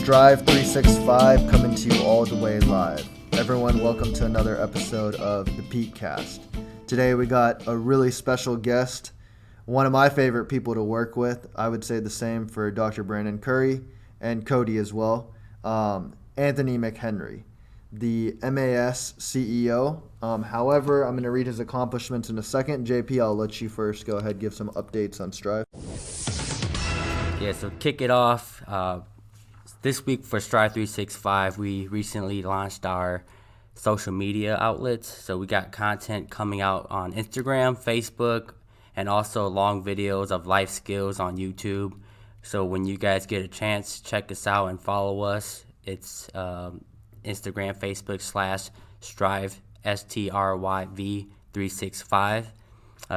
Strive 365 coming to you all the way live. Everyone, welcome to another episode of the peakcast. Today we got a really special guest, one of my favorite people to work with. I would say the same for Dr. Brandon Curry and Cody as well. Anthony McHenry, the MAS CEO. However, I'm going to read his accomplishments in a second. JP, I'll let you first go ahead, give some updates on Strive. Yeah, so kick it off. This week for Strive 365, we recently launched our social media outlets. So we got content coming out on Instagram, Facebook, and also long videos of life skills on YouTube. So when you guys get a chance, check us out and follow us. It's Instagram, Facebook /Strive, STRYV 365.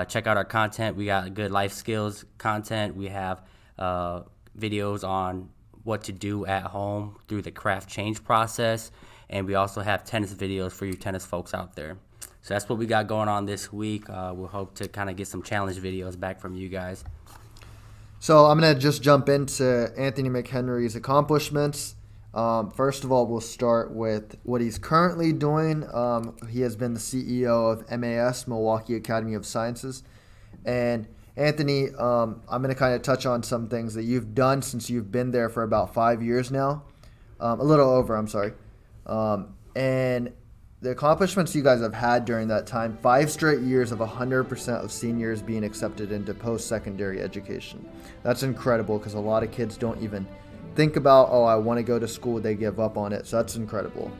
Check out our content. We got good life skills content. We have videos on what to do at home through the craft change process. And we also have tennis videos for you tennis folks out there. So that's what we got going on this week. We'll hope to kind of get some challenge videos back from you guys. So I'm going to just jump into Anthony McHenry's accomplishments. First of all, we'll start with what he's currently doing. He has been the CEO of MAS, Milwaukee Academy of Sciences. And Anthony, I'm going to kind of touch on some things that you've done since you've been there for about 5 years now. A little over, I'm sorry. And the accomplishments you guys have had during that time, 5 straight years of 100% of seniors being accepted into post-secondary education. That's incredible because a lot of kids don't even think about, I want to go to school. They give up on it. So that's incredible.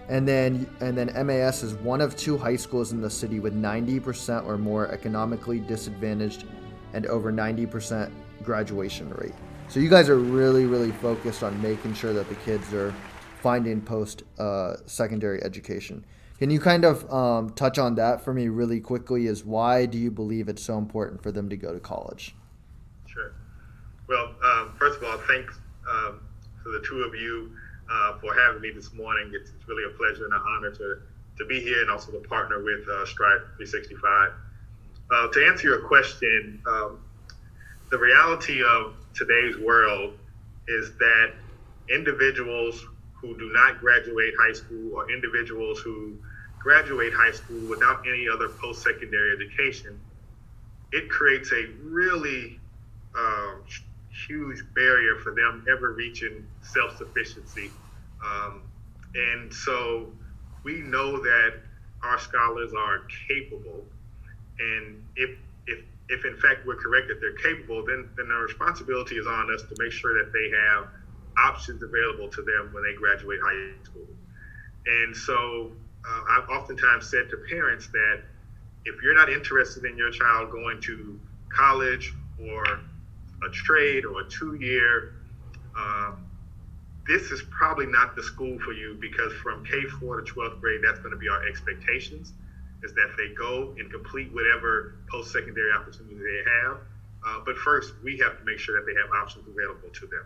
And then MAS is one of 2 high schools in the city with 90% or more economically disadvantaged and over 90% graduation rate. So you guys are really, really focused on making sure that the kids are finding post-secondary education. Can you kind of touch on that for me really quickly? Is why do you believe it's so important for them to go to college? Sure. Well, first of all, thanks to the two of you for having me this morning. It's really a pleasure and an honor to be here and also to partner with Strive 365. To answer your question, the reality of today's world is that individuals who do not graduate high school or individuals who graduate high school without any other post-secondary education, it creates a really huge barrier for them ever reaching self-sufficiency. And so we know that our scholars are capable. And if in fact we're correct that they're capable, then the responsibility is on us to make sure that they have options available to them when they graduate high school. And so I've oftentimes said to parents that if you're not interested in your child going to college or a trade or a 2-year, this is probably not the school for you, because from K4 to 12th grade, that's going to be our expectations, is that they go and complete whatever post-secondary opportunity they have. But first, we have to make sure that they have options available to them.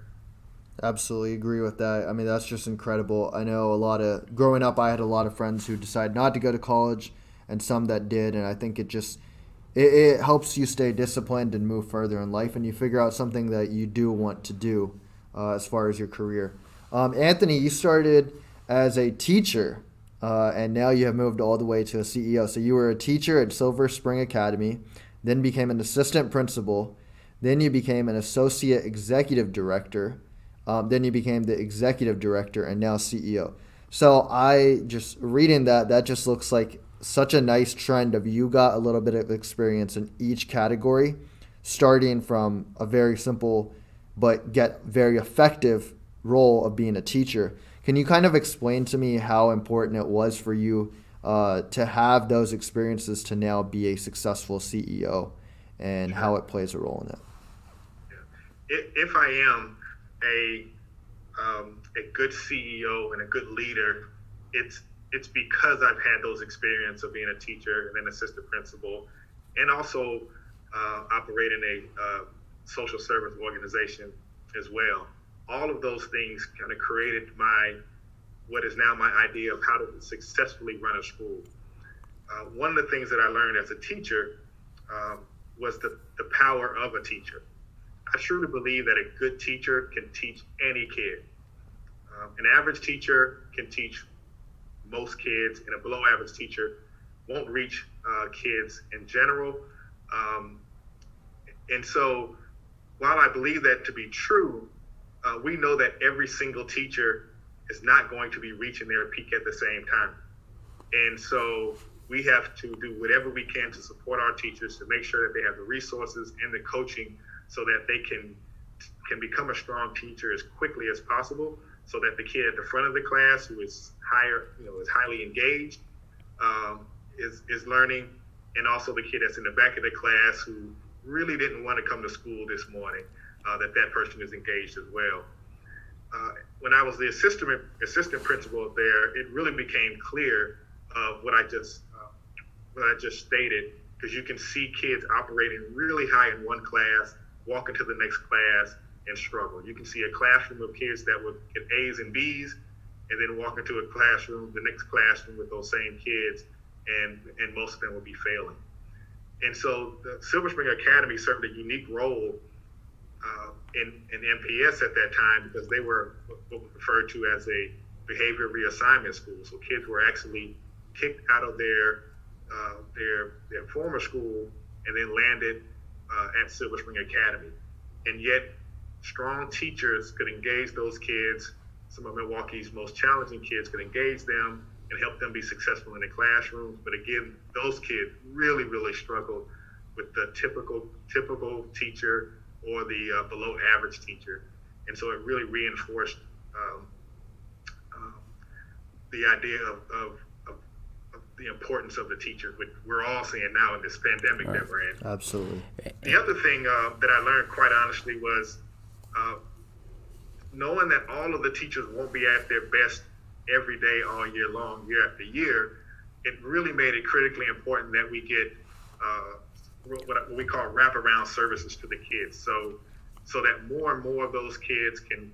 Absolutely agree with that. I mean, that's just incredible. I know growing up, I had a lot of friends who decided not to go to college and some that did. And I think it helps you stay disciplined and move further in life, and you figure out something that you do want to do as far as your career. Anthony, you started as a teacher, and now you have moved all the way to a CEO. So you were a teacher at Silver Spring Academy, then became an assistant principal, then you became an associate executive director, then you became the executive director, and now CEO. So I just reading that just looks like such a nice trend of you got a little bit of experience in each category, starting from a very simple but get very effective role of being a teacher. Can you kind of explain to me how important it was for you to have those experiences to now be a successful CEO and how it plays a role in it? If I am a good CEO and a good leader, it's because I've had those experiences of being a teacher and an assistant principal, and also operating a social service organization as well. All of those things kind of created what is now my idea of how to successfully run a school. One of the things that I learned as a teacher was the power of a teacher. I truly believe that a good teacher can teach any kid. An average teacher can teach most kids, and a below average teacher won't reach kids in general. And so while I believe that to be true, we know that every single teacher is not going to be reaching their peak at the same time. And so we have to do whatever we can to support our teachers to make sure that they have the resources and the coaching so that they can become a strong teacher as quickly as possible, so that the kid at the front of the class who is is highly engaged, is learning, and also the kid that's in the back of the class who really didn't want to come to school this morning, that person is engaged as well. When I was the assistant principal there, it really became clear what I just stated, because you can see kids operating really high in one class, walk into the next class and struggle. You can see a classroom of kids that would get A's and B's, and then walk into a classroom, the next classroom with those same kids, and most of them will be failing. And so the Silver Spring Academy served a unique role in MPS at that time, because they were what was referred to as a behavior reassignment school. So kids were actually kicked out of their former school and then landed at Silver Spring Academy. And yet strong teachers could engage those kids. Some of Milwaukee's most challenging kids could engage them and help them be successful in the classrooms. But again, those kids really, really struggled with the typical teacher or the below average teacher. And so it really reinforced the idea of the importance of the teacher, which we're all seeing now in this pandemic that we're in. Absolutely. The other thing that I learned, quite honestly, was knowing that all of the teachers won't be at their best every day, all year long, year after year. It really made it critically important that we get what we call wraparound services to the kids, so that more and more of those kids can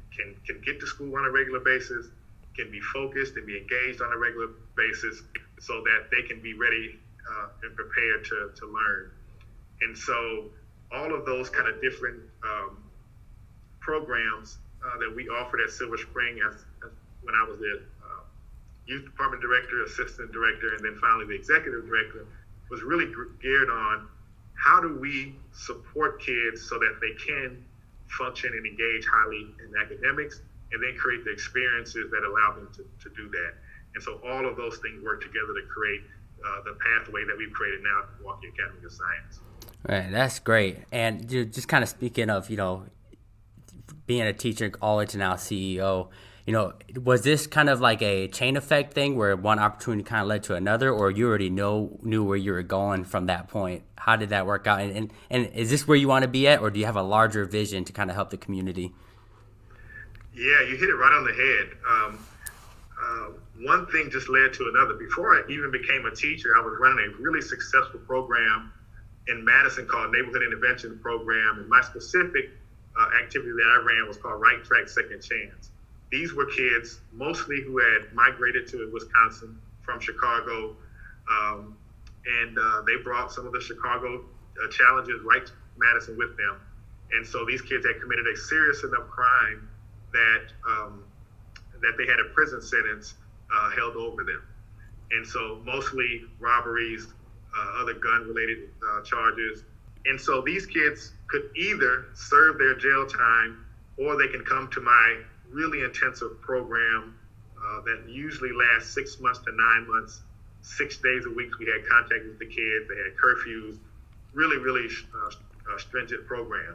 get to school on a regular basis, can be focused and be engaged on a regular basis, so that they can be ready and prepared to learn. And so all of those kind of different programs that we offered at Silver Spring, as when I was the youth department director, assistant director, and then finally the executive director, was really geared on how do we support kids so that they can function and engage highly in academics, and then create the experiences that allow them to do that. And so all of those things work together to create the pathway that we've created now at Milwaukee Academy of Science. Right, that's great. And just kind of speaking of, being a teacher all into now CEO, was this kind of like a chain effect thing where one opportunity kind of led to another, or you already knew where you were going from that point? How did that work out? And is this where you want to be at, or do you have a larger vision to kind of help the community? Yeah, you hit it right on the head. One thing just led to another. Before I even became a teacher, I was running a really successful program in Madison called Neighborhood Intervention Program, and my specific activity that I ran was called Right Track Second Chance. These were kids mostly who had migrated to Wisconsin from Chicago, and they brought some of the Chicago challenges right to Madison with them. And so these kids had committed a serious enough crime that they had a prison sentence held over them. And so mostly robberies, other gun-related charges. And so these kids could either serve their jail time, or they can come to my really intensive program that usually lasts 6 months to 9 months, 6 days a week. We had contact with the kids. They had curfews, really, really stringent program.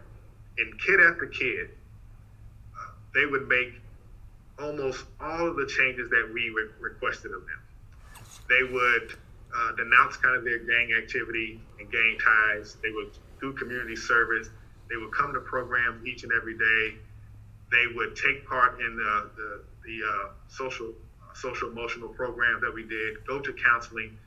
And kid after kid, they would make almost all of the changes that we requested of them. They would denounce kind of their gang activity and gang ties. They would do community service. They would come to programs each and every day. They would take part in the social emotional program that we did, go to counseling.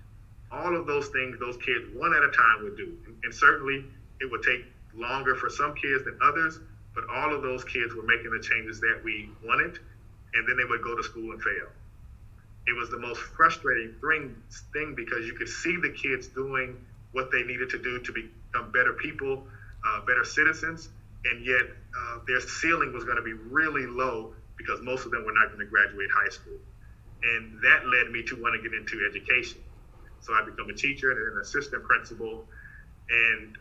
All of those things those kids one at a time would do. And certainly it would take longer for some kids than others, but all of those kids were making the changes that we wanted, and then they would go to school and fail. It was the most frustrating thing because you could see the kids doing what they needed to do to become better people, better citizens, and yet their ceiling was going to be really low because most of them were not going to graduate high school. And that led me to want to get into education. So I became a teacher and an assistant principal. And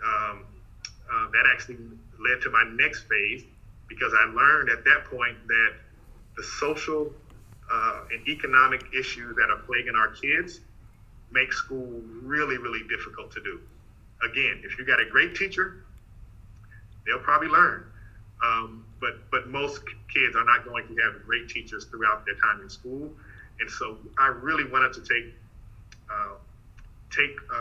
that actually led to my next phase, because I learned at that point that the social and economic issues that are plaguing our kids make school really, really difficult to do. Again, if you got a great teacher, they'll probably learn. But most kids are not going to have great teachers throughout their time in school. And so I really wanted to take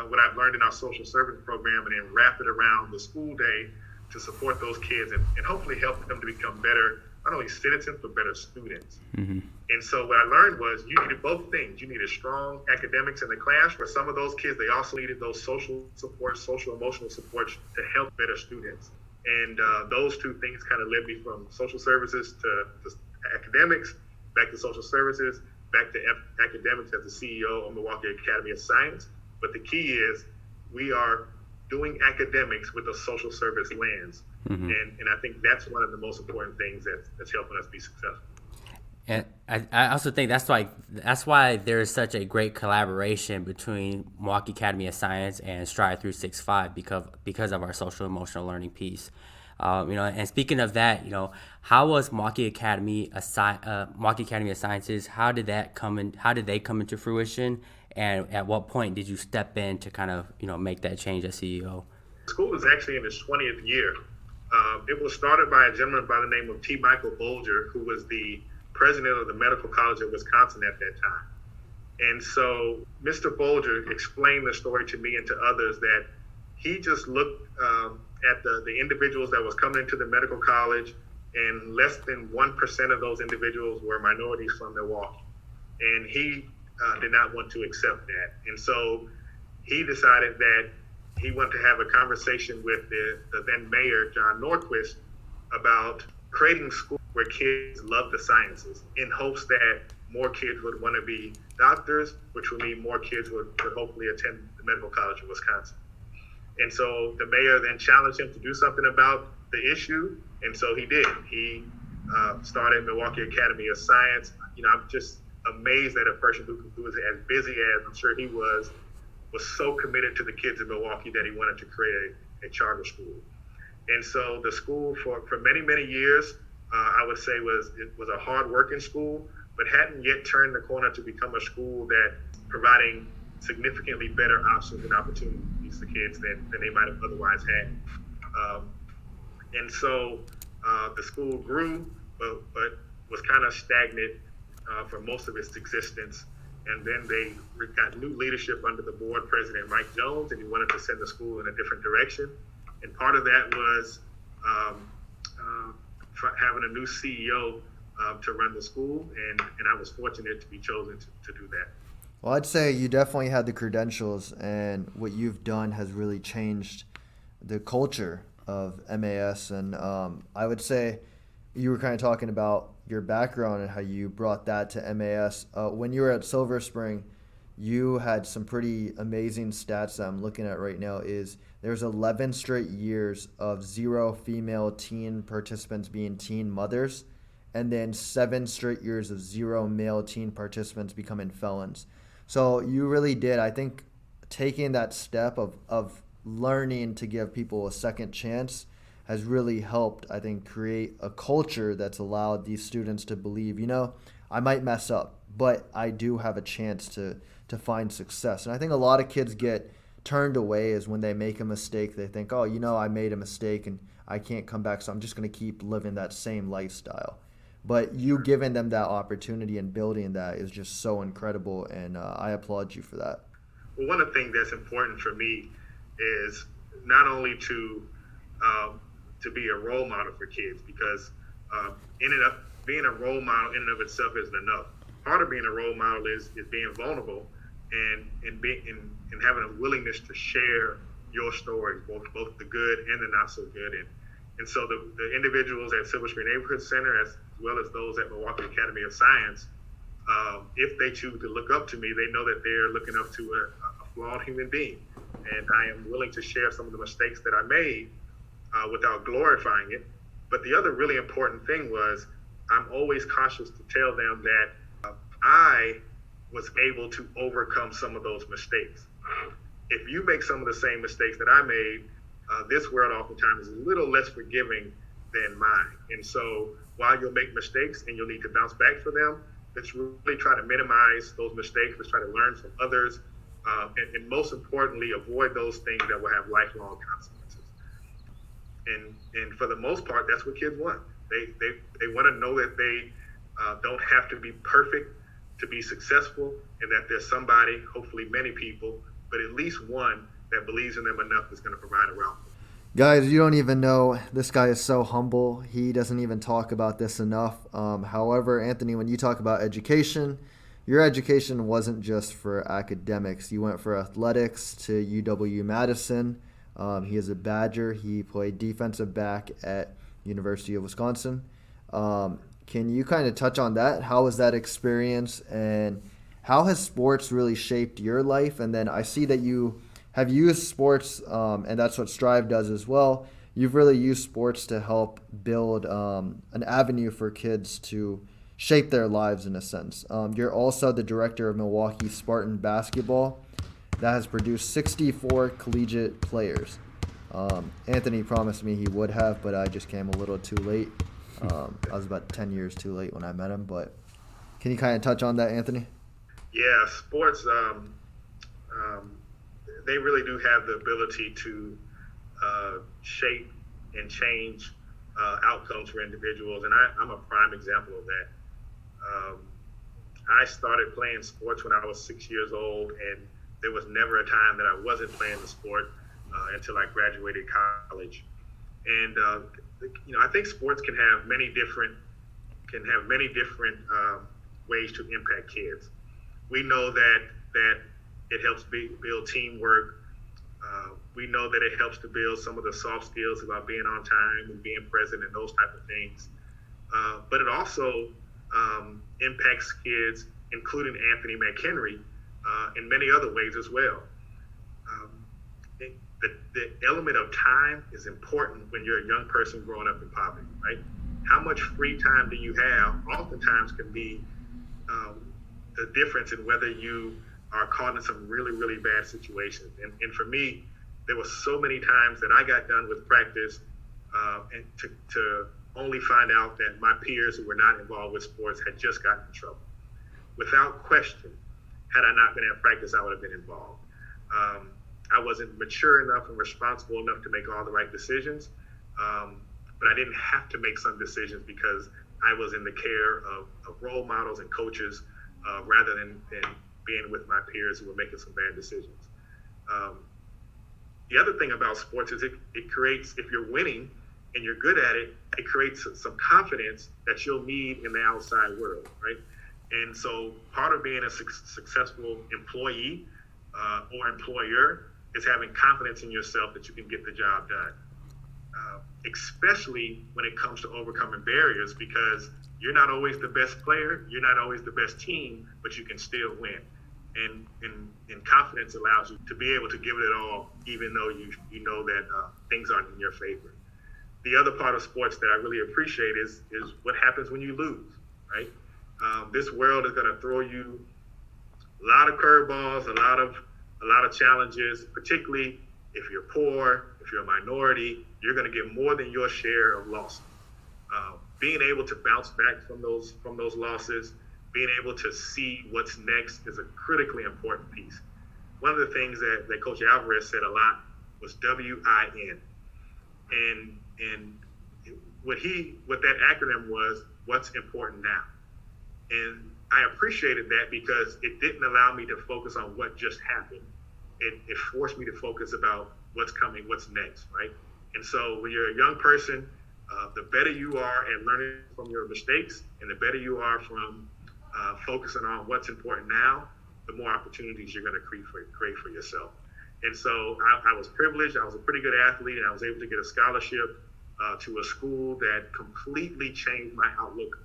what I've learned in our social service program and then wrap it around the school day to support those kids and hopefully help them to become better, not only citizens, but better students. Mm-hmm. And so what I learned was you needed both things. You needed strong academics in the class. For some of those kids, they also needed those social support, social emotional supports to help better students. And those two things kind of led me from social services to academics, back to social services, back to academics as the CEO of Milwaukee Academy of Science. But the key is we are doing academics with a social service lens. Mm-hmm. And I think that's one of the most important things that's helping us be successful. And I also think that's why there is such a great collaboration between Milwaukee Academy of Science and Stride 365 because of our social emotional learning piece. And speaking of that, how was Milwaukee Academy of Sciences? How did they come into fruition? And at what point did you step in to kind of make that change as CEO? The school is actually in its 20th year. It was started by a gentleman by the name of T. Michael Bolger, who was the president of the Medical College of Wisconsin at that time. And so Mr. Bolger explained the story to me and to others that he just looked at the individuals that was coming into the medical college, and less than 1% of those individuals were minorities from Milwaukee. And he did not want to accept that. And so he decided that he wanted to have a conversation with the then mayor, John Norquist, about creating schools where kids love the sciences, in hopes that more kids would want to be doctors, which would mean more kids would hopefully attend the Medical College of Wisconsin. And so the mayor then challenged him to do something about the issue, and so he did. He started Milwaukee Academy of Science. I'm just amazed that a person who was as busy as I'm sure he was so committed to the kids in Milwaukee that he wanted to create a charter school. And so the school for many, many years, I would say it was a hard-working school, but hadn't yet turned the corner to become a school that providing significantly better options and opportunities to kids than they might have otherwise had. And so the school grew, but was kind of stagnant for most of its existence. And then they got new leadership under the board president, Mike Jones, and he wanted to send the school in a different direction. And part of that was having a new CEO to run the school, and I was fortunate to be chosen to do that. Well, I'd say you definitely had the credentials, and what you've done has really changed the culture of MAS. And I would say you were kind of talking about your background and how you brought that to MAS. When you were at Silver Spring, you had some pretty amazing stats that I'm looking at right now. Is there's 11 straight years of 0 female teen participants being teen mothers, and then 7 straight years of 0 male teen participants becoming felons. So you really did, I think, taking that step of learning to give people a second chance has really helped, I think, create a culture that's allowed these students to believe, I might mess up, but I do have a chance to find success. And I think a lot of kids get turned away is when they make a mistake. They think, I made a mistake and I can't come back, so I'm just going to keep living that same lifestyle. But you giving them that opportunity and building that is just so incredible, and I applaud you for that. Well, one of the things that's important for me is not only to be a role model for kids, because being a role model in and of itself isn't enough. Part of being a role model is being vulnerable and having a willingness to share your stories, both the good and the not so good. And so the individuals at Silver Spring Neighborhood Center, as well as those at Milwaukee Academy of Science, if they choose to look up to me, they know that they're looking up to a flawed human being. And I am willing to share some of the mistakes that I made without glorifying it. But the other really important thing was I'm always cautious to tell them that I was able to overcome some of those mistakes. If you make some of the same mistakes that I made, this world oftentimes is a little less forgiving than mine. And so while you'll make mistakes and you'll need to bounce back for them, let's really try to minimize those mistakes. Let's try to learn from others. And most importantly, avoid those things that will have lifelong consequences. And for the most part, that's what kids want. They want to know that they don't have to be perfect to be successful, and that there's somebody, hopefully many people, but at least one that believes in them enough that's going to provide a route. Guys, you don't even know, this guy is so humble. He doesn't even talk about this enough. However, Anthony, when you talk about education, your education wasn't just for academics. You went for athletics to UW-Madison. He is a Badger. He played defensive back at University of Wisconsin. Can you kind of touch on that? How was that experience, and how has sports really shaped your life? And then I see that you have used sports, and that's what Strive does as well. You've really used sports to help build an avenue for kids to shape their lives in a sense. You're also the director of Milwaukee Spartan basketball that has produced 64 collegiate players. Anthony promised me he would have, but I just came a little too late. I was about 10 years too late when I met him, but can you kind of touch on that, Anthony? Yeah, sports, they really do have the ability to shape and change outcomes for individuals, and I'm a prime example of that. I started playing sports when I was 6 years old, and there was never a time that I wasn't playing the sport until I graduated college. And I think sports can have many different ways to impact kids. We know that it helps build teamwork. We know that it helps to build some of the soft skills about being on time and being present and those type of things. But it also impacts kids, including Anthony McHenry, in many other ways as well. The element of time is important when you're a young person growing up in poverty, right? How much free time do you have oftentimes can be the difference in whether you are caught in some really, really bad situations. And for me, there were so many times that I got done with practice and to only find out that my peers who were not involved with sports had just gotten in trouble. Without question, had I not been at practice, I would have been involved. I wasn't mature enough and responsible enough to make all the right decisions, but I didn't have to make some decisions because I was in the care of role models and coaches rather than being with my peers who were making some bad decisions. The other thing about sports is it creates, if you're winning and you're good at it, it creates some confidence that you'll need in the outside world, right? And so part of being a successful employee or employer is having confidence in yourself that you can get the job done, especially when it comes to overcoming barriers, because you're not always the best player, you're not always the best team, but you can still win. And confidence allows you to be able to give it all, even though you know that things aren't in your favor. The other part of sports that I really appreciate is what happens when you lose, right? This world is going to throw you a lot of curveballs, a lot of challenges, particularly if you're poor, if you're a minority, you're going to get more than your share of losses. Being able to bounce back from those losses, being able to see what's next is a critically important piece. One of the things that Coach Alvarez said a lot was WIN. And what that acronym was, what's important now. And I appreciated that because it didn't allow me to focus on what just happened. It forced me to focus about what's coming, what's next, right? And so when you're a young person, the better you are at learning from your mistakes and the better you are from focusing on what's important now, the more opportunities you're going to create for yourself. And so I was privileged. I was a pretty good athlete, and I was able to get a scholarship to a school that completely changed my outlook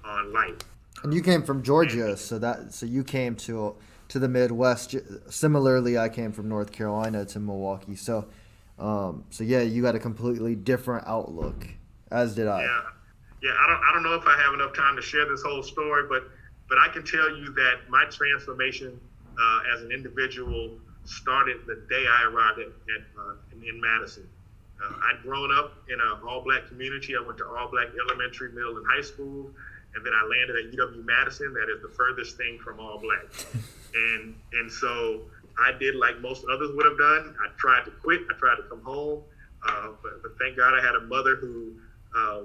on life. And you came from Georgia, so you came to the Midwest. Similarly, I came from North Carolina to Milwaukee. So yeah, you got a completely different outlook, as did I. Yeah, I don't know if I have enough time to share this whole story, but I can tell you that my transformation as an individual started the day I arrived in Madison. I'd grown up in an all-black community. I went to all-black elementary, middle, and high school, and then I landed at UW-Madison. That is the furthest thing from all-black. And so I did like most others would have done. I tried to quit. I tried to come home, but thank God I had a mother who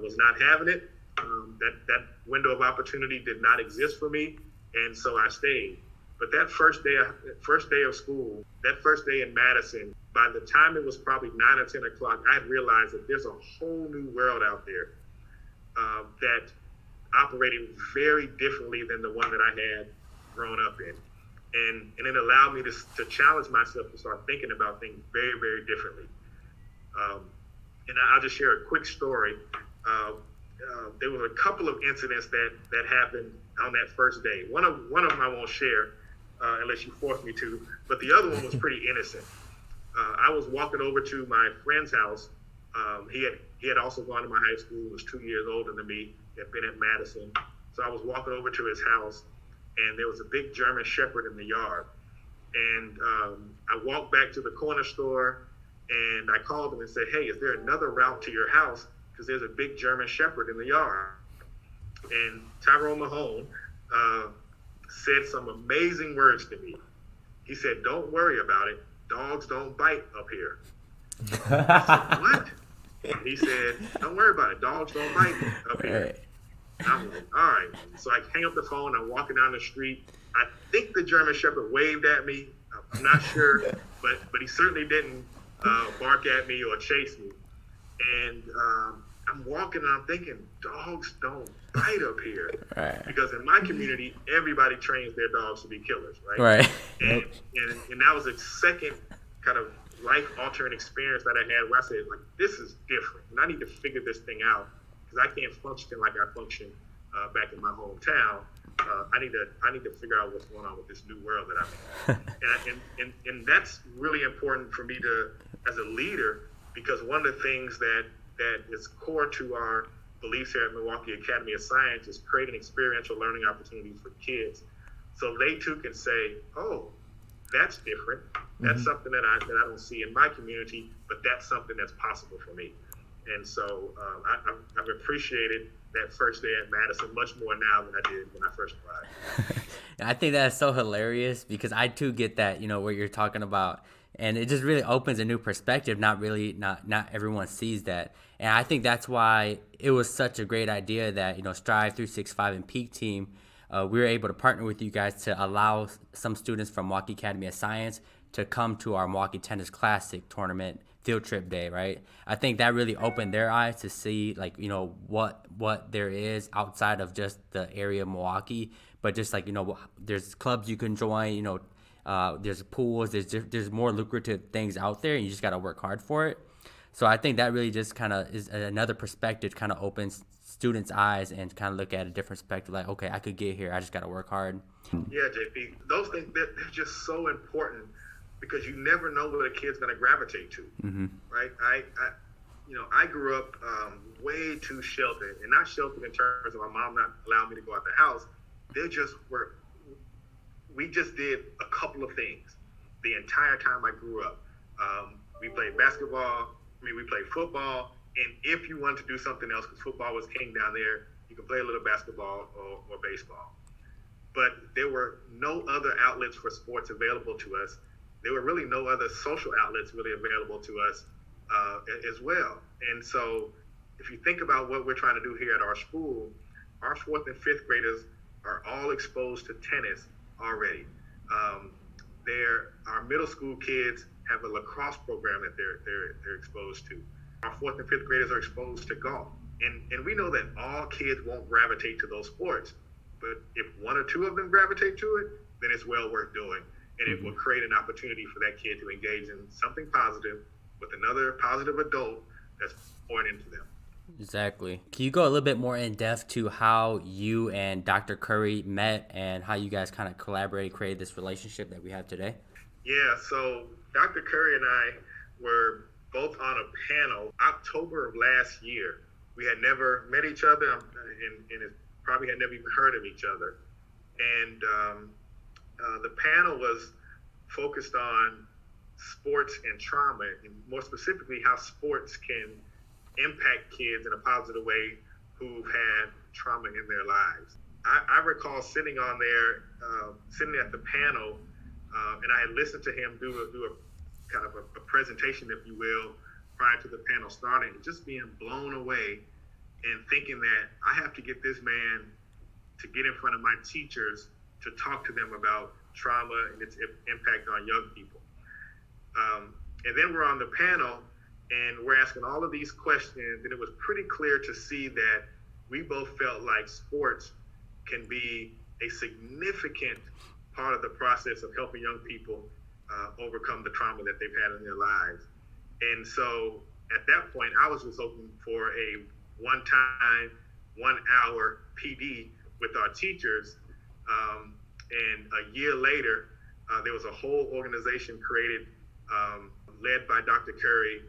was not having it. That window of opportunity did not exist for me, and so I stayed. But that first day of school, that first day in Madison, by the time it was probably 9 or 10 o'clock, I had realized that there's a whole new world out there that operated very differently than the one that I had grown up in. And it allowed me to challenge myself to start thinking about things very, very differently. And I'll just share a quick story. There were a couple of incidents that happened on that first day. One of them I won't share unless you force me to, but the other one was pretty innocent. I was walking over to my friend's house. He had also gone to my high school. He was 2 years older than me. He had been at Madison. So I was walking over to his house, and there was a big German Shepherd in the yard. And I walked back to the corner store, and I called him and said, "Hey, is there another route to your house? Because there's a big German Shepherd in the yard." And Tyrone Mahone said some amazing words to me. He said, "Don't worry about it. Dogs don't bite up here." I said, "What?" He said, "Don't worry about it. Dogs don't bite up here." I'm like, all right. So I hang up the phone. I'm walking down the street. I think the German Shepherd waved at me. I'm not sure, but he certainly didn't bark at me or chase me. And I'm walking and I'm thinking, dogs don't bite up here. Right. Because in my community, everybody trains their dogs to be killers, right? Right. And that was a second kind of life-altering experience that I had where I said, like, this is different. And I need to figure this thing out because I can't function like I functioned back in my hometown. I need to figure out what's going on with this new world that I'm in. And that's really important for me to, as a leader, because one of the things that is core to our beliefs here at Milwaukee Academy of Science is creating experiential learning opportunities for kids, so they too can say, "Oh, that's different. That's something that I don't see in my community, but that's something that's possible for me." And so I've appreciated that first day at Madison much more now than I did when I first arrived. I think that's so hilarious because I too get that, what you're talking about. And it just really opens a new perspective. Not everyone sees that. And I think that's why it was such a great idea that, Strive 365 and Peak Team, we were able to partner with you guys to allow some students from Milwaukee Academy of Science to come to our Milwaukee Tennis Classic tournament field trip day, right? I think that really opened their eyes to see, what there is outside of just the area of Milwaukee, but just there's clubs you can join, there's pools, there's more lucrative things out there, and you just got to work hard for it. So I think that really just kind of is another perspective, kind of opens students' eyes and kind of look at a different perspective, like, okay, I could get here, I just got to work hard. Yeah, JP, those things, they're just so important because you never know what a kid's going to gravitate to, right? I grew up way too sheltered, and not sheltered in terms of my mom not allowing me to go out the house. We just did a couple of things the entire time I grew up. We played we played football, and if you wanted to do something else, because football was king down there, you could play a little basketball or baseball. But there were no other outlets for sports available to us. There were really no other social outlets really available to us as well. And so if you think about what we're trying to do here at our school, our 4th and 5th graders are all exposed to tennis already. Our middle school kids have a lacrosse program that they're exposed to. Our 4th and 5th graders are exposed to golf. And we know that all kids won't gravitate to those sports. But if one or two of them gravitate to it, then it's well worth doing. And it will create an opportunity for that kid to engage in something positive with another positive adult that's pouring into them. Exactly. Can you go a little bit more in depth to how you and Dr. Curry met and how you guys kind of collaborated, created this relationship that we have today? Yeah, so Dr. Curry and I were both on a panel October of last year We had never met each other, and it probably had never even heard of each other. And the panel was focused on sports and trauma, and more specifically, how sports can impact kids in a positive way who've had trauma in their lives. I recall sitting on there, sitting at the panel, and I had listened to him do a kind of a presentation, if you will, prior to the panel starting, and just being blown away and thinking that I have to get this man to get in front of my teachers to talk to them about trauma and its impact on young people. And then we're on the panel and we're asking all of these questions, and it was pretty clear to see that we both felt like sports can be a significant part of the process of helping young people overcome the trauma that they've had in their lives. And so at that point, I was just hoping for a one-time, 1 hour PD with our teachers. And a year later, there was a whole organization created, led by Dr. Curry,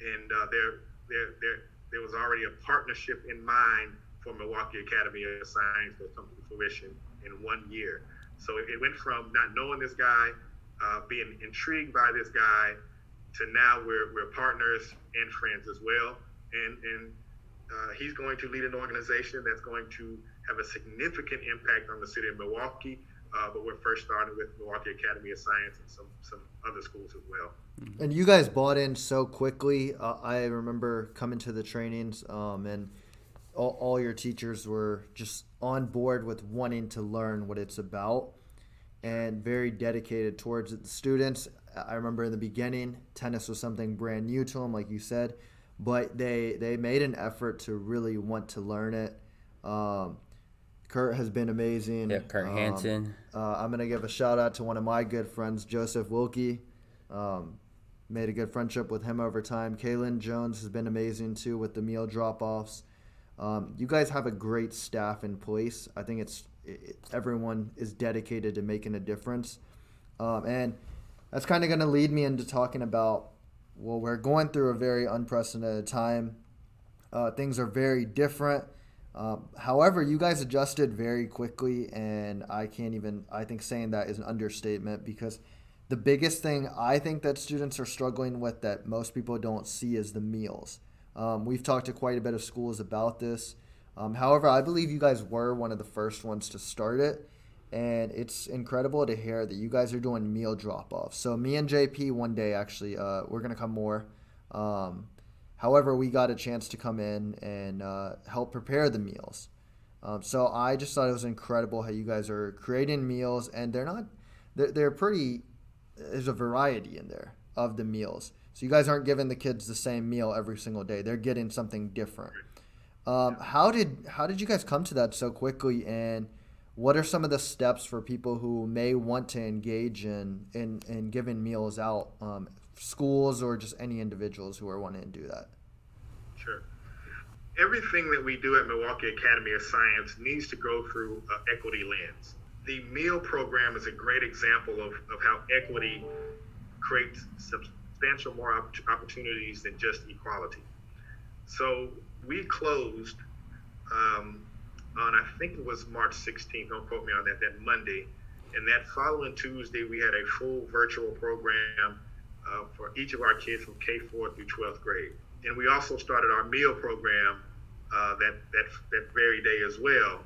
and there was already a partnership in mind for Milwaukee Academy of Science that come to fruition in 1 year. So it went from not knowing this guy, being intrigued by this guy, to now we're partners and friends as well. And he's going to lead an organization that's going to have a significant impact on the city of Milwaukee. But we're first starting with Milwaukee Academy of Science and some other schools as well. And you guys bought in so quickly. I remember coming to the trainings, and all your teachers were just on board with wanting to learn what it's about and very dedicated towards it. The students, I remember in the beginning, tennis was something brand new to them, like you said, but they made an effort to really want to learn it. Kurt has been amazing. Yeah, Kurt Hansen. I'm going to give a shout out to one of my good friends, Joseph Wilkie. Made a good friendship with him over time. Kaylin Jones has been amazing too with the meal drop-offs. You guys have a great staff in place. I think everyone is dedicated to making a difference. And that's kind of going to lead me into talking about, well, we're going through a very unprecedented time. Things are very different. However, you guys adjusted very quickly, and I think saying that is an understatement, because the biggest thing I think that students are struggling with that most people don't see is the meals. We've talked to quite a bit of schools about this. However, I believe you guys were one of the first ones to start it, and it's incredible to hear that you guys are doing meal drop-offs. So me and JP one day, actually, we're going to come more. However, we got a chance to come in and help prepare the meals. So I just thought it was incredible how you guys are creating meals, and they're pretty, there's a variety in there of the meals. So you guys aren't giving the kids the same meal every single day. They're getting something different. How did you guys come to that so quickly, and what are some of the steps for people who may want to engage in giving meals out, schools or just any individuals who are wanting to do that? Sure. Everything that we do at Milwaukee Academy of Science needs to go through an equity lens. The meal program is a great example of how equity creates substantial more opportunities than just equality. So we closed on, I think it was March 16th, don't quote me on that Monday. And that following Tuesday, we had a full virtual program for each of our kids from K4 through 12th grade. And we also started our meal program that very day as well,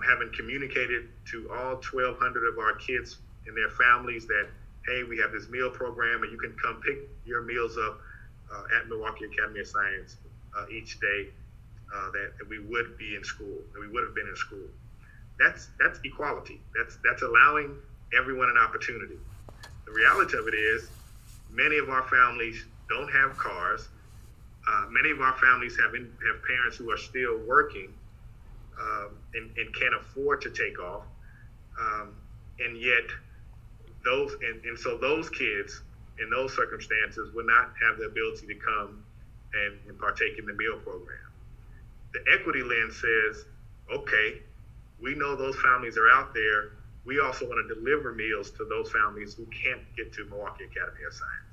having communicated to all 1,200 of our kids and their families that, hey, we have this meal program and you can come pick your meals up at Milwaukee Academy of Science each day that we would be in school, that we would have been in school. That's equality. That's allowing everyone an opportunity. The reality of it is many of our families don't have cars. Many of our families have parents who are still working and can't afford to take off. And yet so those kids in those circumstances would not have the ability to come and partake in the meal program. The equity lens says, okay, we know those families are out there. We also want to deliver meals to those families who can't get to Milwaukee Academy of Science.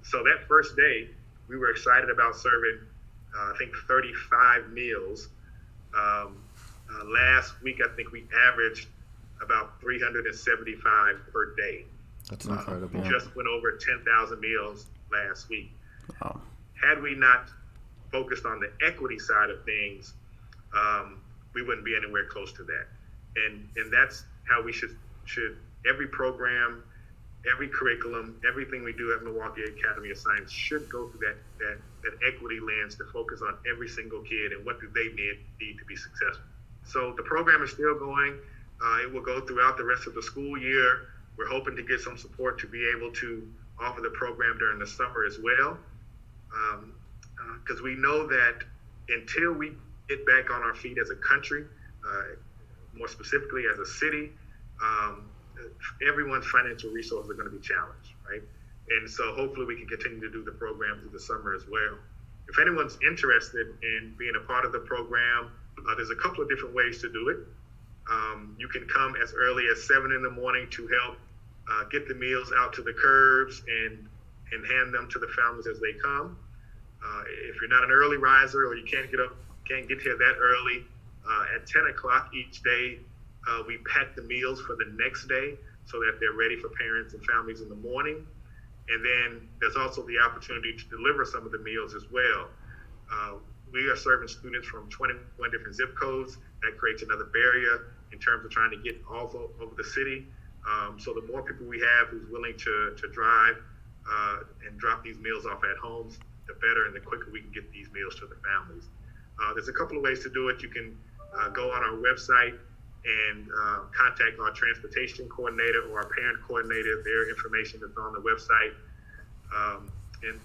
So that first day, we were excited about serving I think 35 meals. Last week, I think we averaged about 375 per day. That's incredible. We just went over 10,000 meals last week. Wow. Had we not focused on the equity side of things, we wouldn't be anywhere close to that. And that's how we should every program, every curriculum, everything we do at Milwaukee Academy of Science should go through that equity lens to focus on every single kid and what do they need to be successful. So the program is still going. It will go throughout the rest of the school year. We're hoping to get some support to be able to offer the program during the summer as well. Because we know that until we get back on our feet as a country, more specifically as a city, everyone's financial resources are going to be challenged, right? And so hopefully we can continue to do the program through the summer as well. If anyone's interested in being a part of the program, there's a couple of different ways to do it. You can come as early as 7 in the morning to help get the meals out to the curbs and hand them to the families as they come. If you're not an early riser or you can't get here that early, at 10 o'clock each day, we pack the meals for the next day so that they're ready for parents and families in the morning. And then there's also the opportunity to deliver some of the meals as well. We are serving students from 21 different zip codes. That creates another barrier in terms of trying to get all over the city. So the more people we have who's willing to drive and drop these meals off at homes, the better and the quicker we can get these meals to the families. There's a couple of ways to do it. You can go on our website and contact our transportation coordinator or our parent coordinator. Their information is on the website, and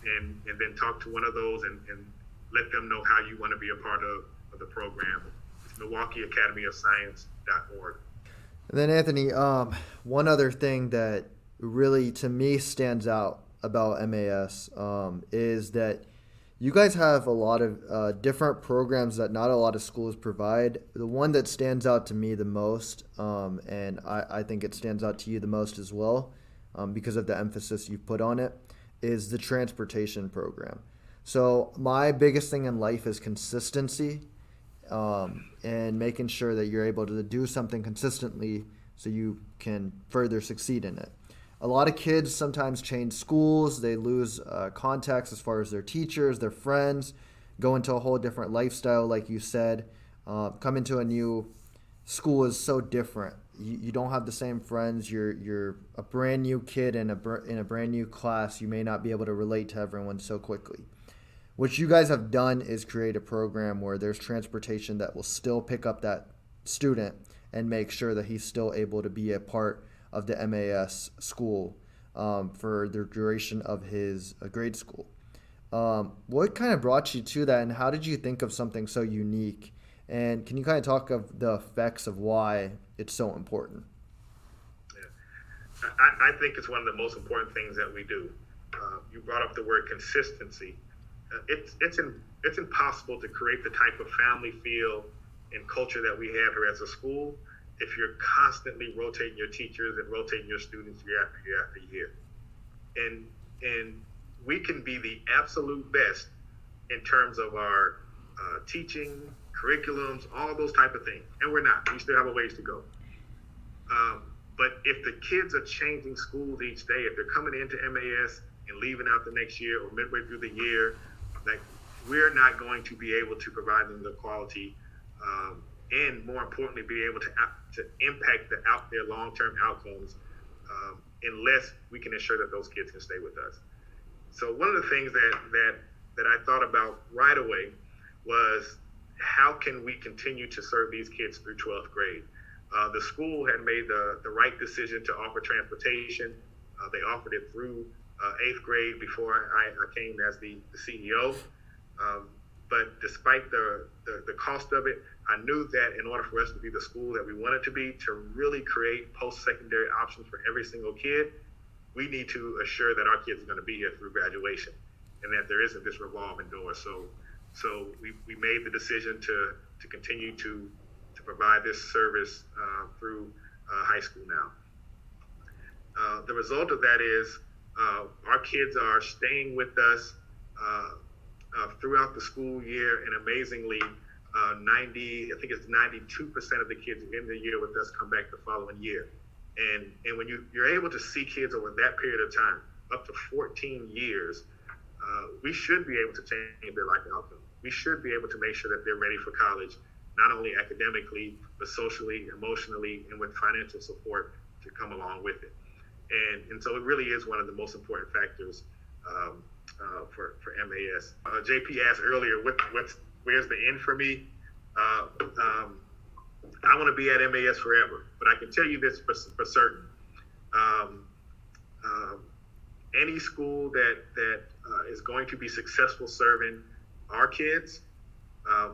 then talk to one of those and let them know how you want to be a part of the program. It's MilwaukeeAcademyOfScience.org. And then Anthony, one other thing that really to me stands out about MAS is that you guys have a lot of different programs that not a lot of schools provide. The one that stands out to me the most, and I think it stands out to you the most as well, because of the emphasis you put on it, is the transportation program. So my biggest thing in life is consistency, and making sure that you're able to do something consistently so you can further succeed in it. A lot of kids sometimes change schools. They lose contacts as far as their teachers, their friends, go into a whole different lifestyle, like you said. Come into a new school is so different. You don't have the same friends. You're a brand new kid in a brand new class. You may not be able to relate to everyone so quickly. What you guys have done is create a program where there's transportation that will still pick up that student and make sure that he's still able to be a part of the MAS school for the duration of his grade school. What kind of brought you to that, and how did you think of something so unique? And can you kind of talk of the effects of why it's so important? Yeah. I think it's one of the most important things that we do. You brought up the word consistency. It's impossible to create the type of family feel and culture that we have here as a school if you're constantly rotating your teachers and rotating your students year after year after year. And we can be the absolute best in terms of our teaching, curriculums, all those type of things. And we're not. We still have a ways to go. But if the kids are changing schools each day, if they're coming into MAS and leaving out the next year or midway through the year, like, we're not going to be able to provide them the quality and, more importantly, be able to impact their long-term outcomes unless we can ensure that those kids can stay with us. So one of the things that I thought about right away was, how can we continue to serve these kids through 12th grade? The school had made the right decision to offer transportation. They offered it through 8th grade before I came as the CEO. But despite the cost of it, I knew that in order for us to be the school that we wanted to be, to really create post-secondary options for every single kid, we need to assure that our kids are going to be here through graduation and that there isn't this revolving door. So we made the decision to continue to provide this service through high school now. The result of that is our kids are staying with us throughout the school year, and amazingly, 90, I think it's 92% of the kids in the year with us come back the following year. And when you're able to see kids over that period of time, up to 14 years, we should be able to change their life outcome. We should be able to make sure that they're ready for college, not only academically, but socially, emotionally, and with financial support to come along with it. And so it really is one of the most important factors for MAS. JP asked earlier, where's the end for me? I want to be at MAS forever, but I can tell you this for certain. Any school that is going to be successful serving our kids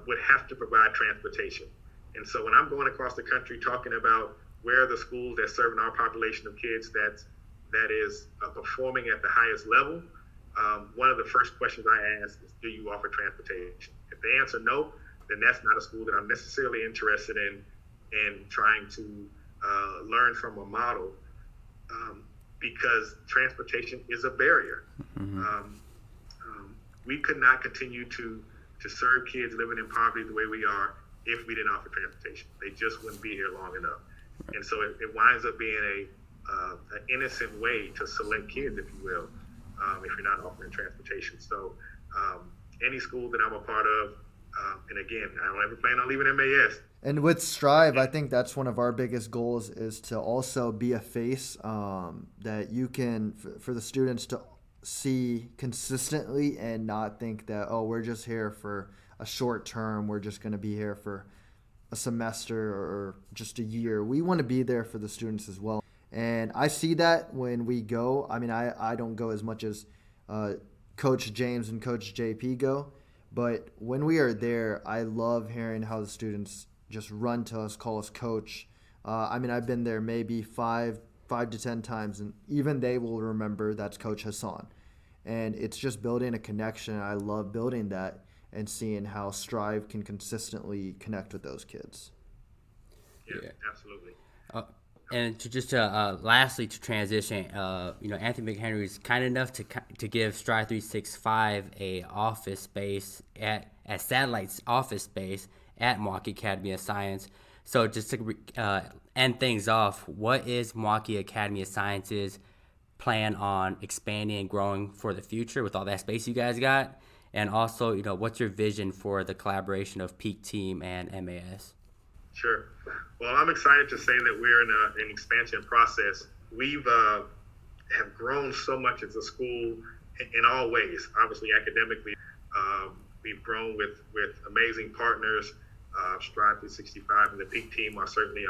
would have to provide transportation. And so when I'm going across the country talking about where are the schools that serving our population of kids that is performing at the highest level, one of the first questions I ask is, do you offer transportation? If they answer no, then that's not a school that I'm necessarily interested in trying to learn from a model, because transportation is a barrier. We could not continue to serve kids living in poverty the way we are if we didn't offer transportation. They just wouldn't be here long enough. And so it winds up being an innocent way to select kids, if you will, if you're not offering transportation. So any school that I'm a part of, and again, I don't ever plan on leaving MAS. And with Strive, I think that's one of our biggest goals, is to also be a face that you can, for the students to see consistently and not think that, oh, we're just here for a short term, we're just going to be here for a semester or just a year. We want to be there for the students as well. And I see that when we go. I mean, I don't go as much as Coach James and Coach JP go, but when we are there, I love hearing how the students just run to us, call us coach. I mean, I've been there maybe five to 10 times, and even they will remember that's Coach Hassan. And it's just building a connection. I love building that and seeing how Strive can consistently connect with those kids. Yeah. Absolutely. And lastly, to transition, Anthony McHenry is kind enough to give Strive 365 a office space at Satellite's office space at Milwaukee Academy of Science. So just to end things off, what is Milwaukee Academy of Science's plan on expanding and growing for the future with all that space you guys got? And also, what's your vision for the collaboration of Peak Team and MAS? Sure. Well, I'm excited to say that we're in an expansion process. We've have grown so much as a school in all ways. Obviously, academically, we've grown with amazing partners. Strive 365 and the Peak Team are certainly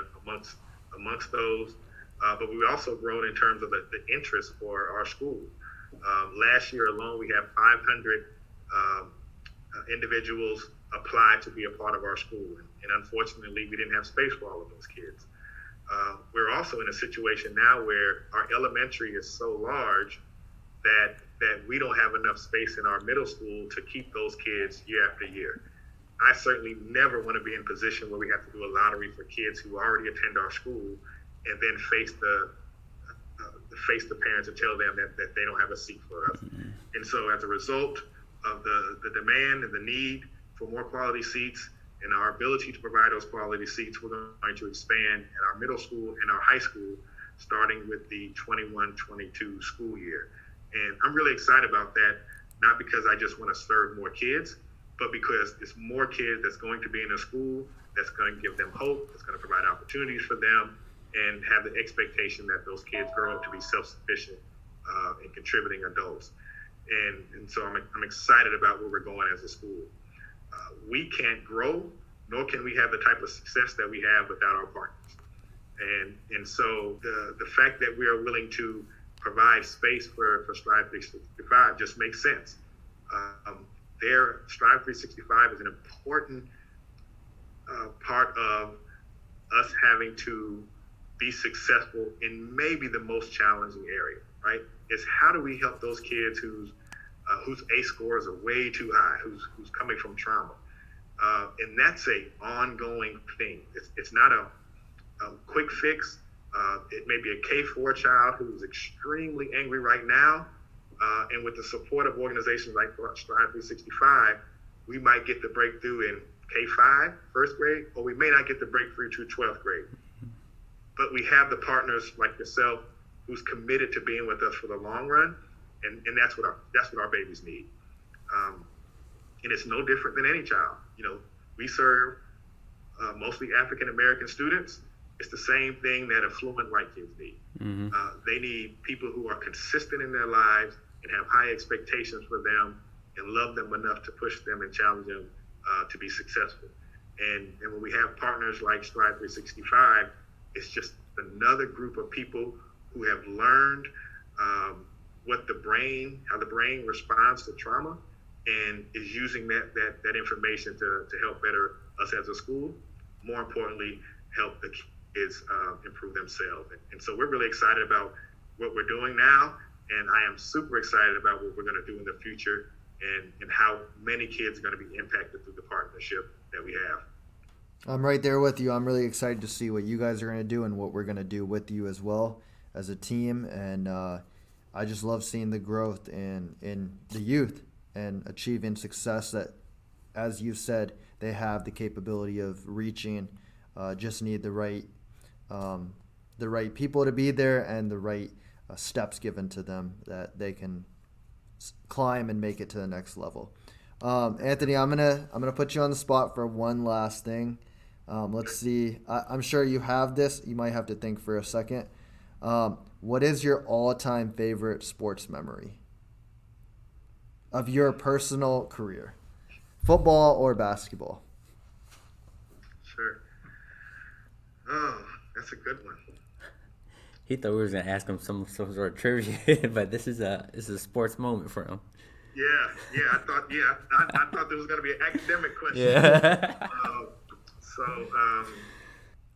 amongst those. But we've also grown in terms of the interest for our school. Last year alone, we have 500 individuals apply to be a part of our school. And unfortunately, we didn't have space for all of those kids. We're also in a situation now where our elementary is so large that we don't have enough space in our middle school to keep those kids year after year. I certainly never want to be in a position where we have to do a lottery for kids who already attend our school and then face the parents and tell them that they don't have a seat for us. And so as a result of the demand and the need for more quality seats and our ability to provide those quality seats, we're going to expand at our middle school and our high school, starting with the 21-22 school year. And I'm really excited about that, not because I just want to serve more kids, but because it's more kids that's going to be in a school that's going to give them hope, that's going to provide opportunities for them, and have the expectation that those kids grow up to be self-sufficient and contributing adults. And so I'm excited about where we're going as a school. We can't grow, nor can we have the type of success that we have without our partners. And so the fact that we are willing to provide space for Strive 365 just makes sense. Strive 365 is an important part of us having to be successful in maybe the most challenging area, right? Is how do we help those kids whose ACE scores are way too high, who's coming from trauma, and that's a ongoing thing. It's not a quick fix. It may be a K4 child who's extremely angry right now, And with the support of organizations like Strive 365, we might get the breakthrough in K-5, first grade, or we may not get the breakthrough to 12th grade. But we have the partners like yourself who's committed to being with us for the long run, and that's what our babies need. And it's no different than any child. We serve mostly African American students. It's the same thing that affluent white kids need. Mm-hmm. They need people who are consistent in their lives and have high expectations for them and love them enough to push them and challenge them to be successful. And when we have partners like Strive 365, it's just another group of people who have learned how the brain responds to trauma, and is using that information to help better us as a school. More importantly, help the kids improve themselves. And so we're really excited about what we're doing now, and I am super excited about what we're going to do in the future, and how many kids are going to be impacted through the partnership that we have. I'm right there with you. I'm really excited to see what you guys are going to do and what we're going to do with you as well as a team. And I just love seeing the growth in the youth and achieving success that, as you said, they have the capability of reaching. Just need the right people to be there and the right steps given to them that they can climb and make it to the next level. Anthony, I'm gonna put you on the spot for one last thing. Let's see. I'm sure you have this. You might have to think for a second. What is your all-time favorite sports memory of your personal career, football or basketball? Sure. Oh, that's a good one. He thought we were gonna ask him some sort of trivia, but this is a sports moment for him. Yeah. I thought there was gonna be an academic question. Yeah.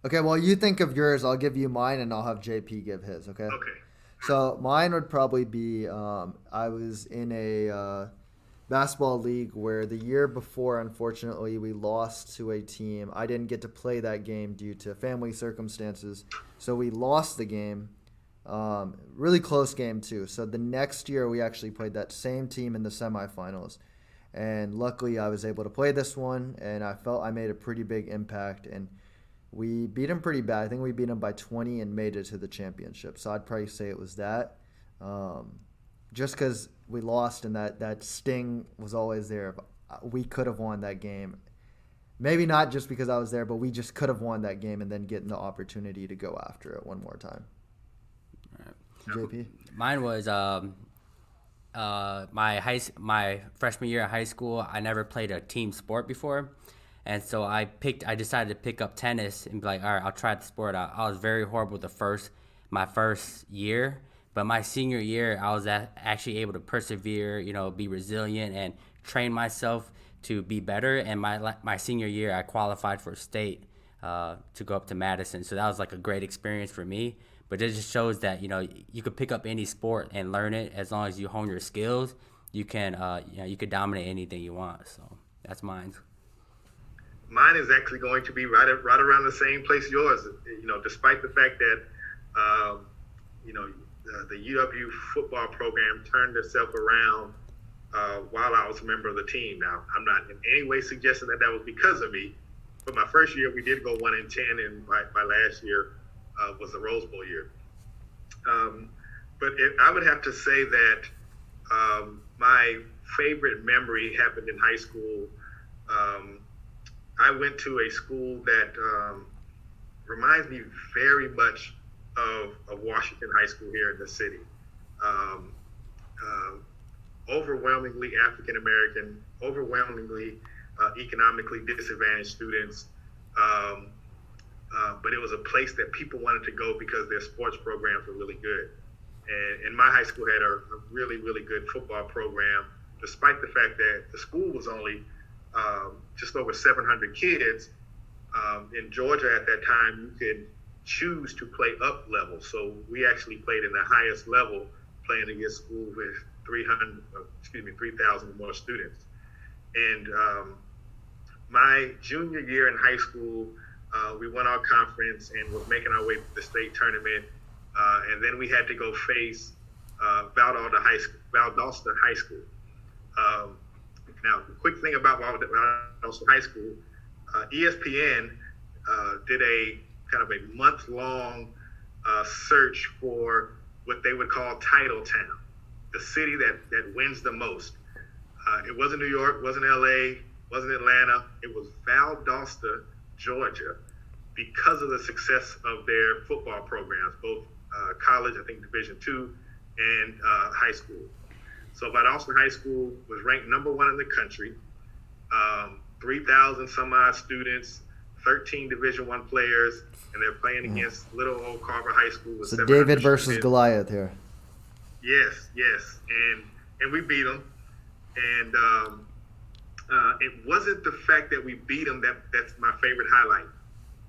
Okay, well, you think of yours. I'll give you mine, and I'll have JP give his. Okay. Okay. So mine would probably be I was in a basketball league where the year before, unfortunately, we lost to a team. I didn't get to play that game due to family circumstances, so we lost the game. Really close game too. So the next year we actually played that same team in the semifinals, and luckily I was able to play this one, and I felt I made a pretty big impact, and we beat them pretty bad. I think we beat them by 20 and made it to the championship. So I'd probably say it was that. Just because we lost and that sting was always there. We could have won that game. Maybe not just because I was there, but we just could have won that game and then getting the opportunity to go after it one more time. JP? Mine was my freshman year of high school. I never played a team sport before. And so I decided to pick up tennis and be like, all right, I'll try the sport out. I was very horrible my first year, but my senior year, I was actually able to persevere, be resilient and train myself to be better. And my senior year, I qualified for state to go up to Madison. So that was like a great experience for me. But it just shows that, you could pick up any sport and learn it as long as you hone your skills. You can, you could dominate anything you want. So that's mine. Mine is actually going to be right around the same place yours. Despite the fact that, the UW football program turned itself around while I was a member of the team. Now, I'm not in any way suggesting that was because of me, but my first year we did go 1-10, and my last year was the Rose Bowl year. But I would have to say that my favorite memory happened in high school. I went to a school that reminds me very much of Washington High School here in the city. Overwhelmingly African American, overwhelmingly economically disadvantaged students. But it was a place that people wanted to go because their sports programs were really good. And my high school had a really, really good football program, despite the fact that the school was only just over 700 kids. In Georgia at that time, you could choose to play up level. So we actually played in the highest level, playing against schools with 3,000 or more students. And my junior year in high school, we won our conference and were making our way to the state tournament. And then we had to go face about all the Valdosta High School. Now, the quick thing about Valdosta High School, ESPN did a kind of a month-long search for what they would call Title Town, the city that wins the most. It wasn't New York, wasn't LA, wasn't Atlanta. It was Valdosta, Georgia, because of the success of their football programs, both college, I think Division II, and high school. So Valdosta High School was ranked number 1 in the country. 3,000 some odd students, 13 Division I players, and they're playing against little old Carver High School. With So David versus students. Goliath here. Yes, and we beat them. And it wasn't the fact that we beat them that's my favorite highlight.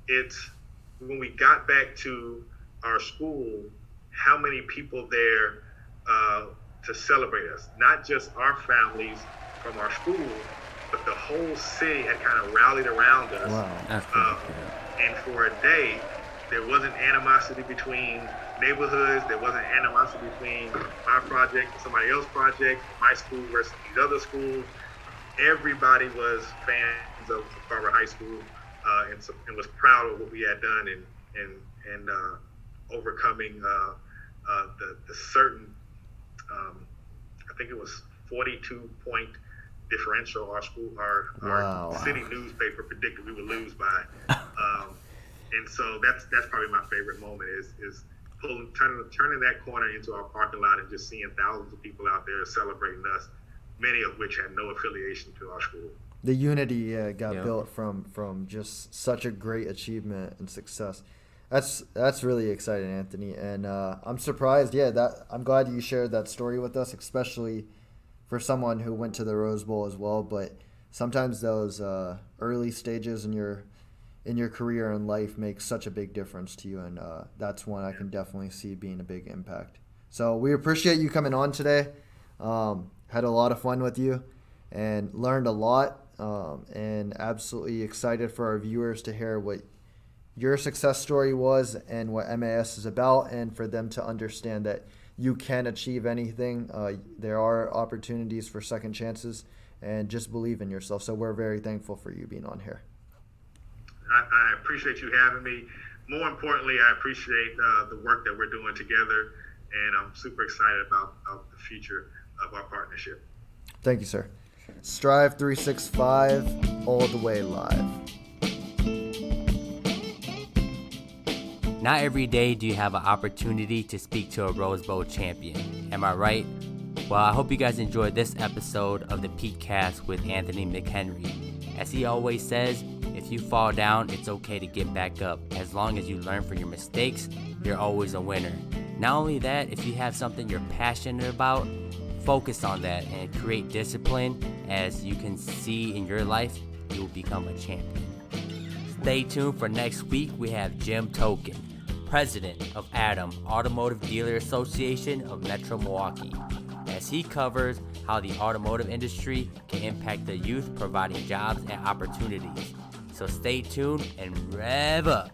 It's when we got back to our school, how many people there to celebrate us. Not just our families from our school, but the whole city had kind of rallied around us. Wow. And for a day, there wasn't animosity between neighborhoods. There wasn't animosity between my project and somebody else's project, my school versus these other schools. Everybody was fans of Carver High School and was proud of what we had done and overcoming the certain, I think it was 42-point differential our city newspaper predicted we would lose by. And so that's probably my favorite moment is turning that corner into our parking lot and just seeing thousands of people out there celebrating us, many of which had no affiliation to our school. The unity got built from just such a great achievement and success. That's really exciting, Anthony, and I'm surprised. I'm glad you shared that story with us, especially for someone who went to the Rose Bowl as well. But sometimes those early stages in your career and life make such a big difference to you, and that's one I can definitely see being a big impact. So we appreciate you coming on today. Had a lot of fun with you and learned a lot, and absolutely excited for our viewers to hear what your success story was and what MAS is about, and for them to understand that you can achieve anything. There are opportunities for second chances, and just believe in yourself. So we're very thankful for you being on here. I appreciate you having me. More importantly, I appreciate the work that we're doing together, and I'm super excited about the future of our partnership. Thank you, sir. Strive 365, all the way live. Not every day do you have an opportunity to speak to a Rose Bowl champion. Am I right? Well, I hope you guys enjoyed this episode of the peakcast with Anthony McHenry. As he always says, if you fall down, it's okay to get back up. As long as you learn from your mistakes, you're always a winner. Not only that, if you have something you're passionate about, focus on that and create discipline. As you can see in your life, you will become a champion. Stay tuned for next week. We have Jim Token, president of ADAM, Automotive Dealer Association of Metro Milwaukee, as he covers how the automotive industry can impact the youth, providing jobs and opportunities. So stay tuned and rev up.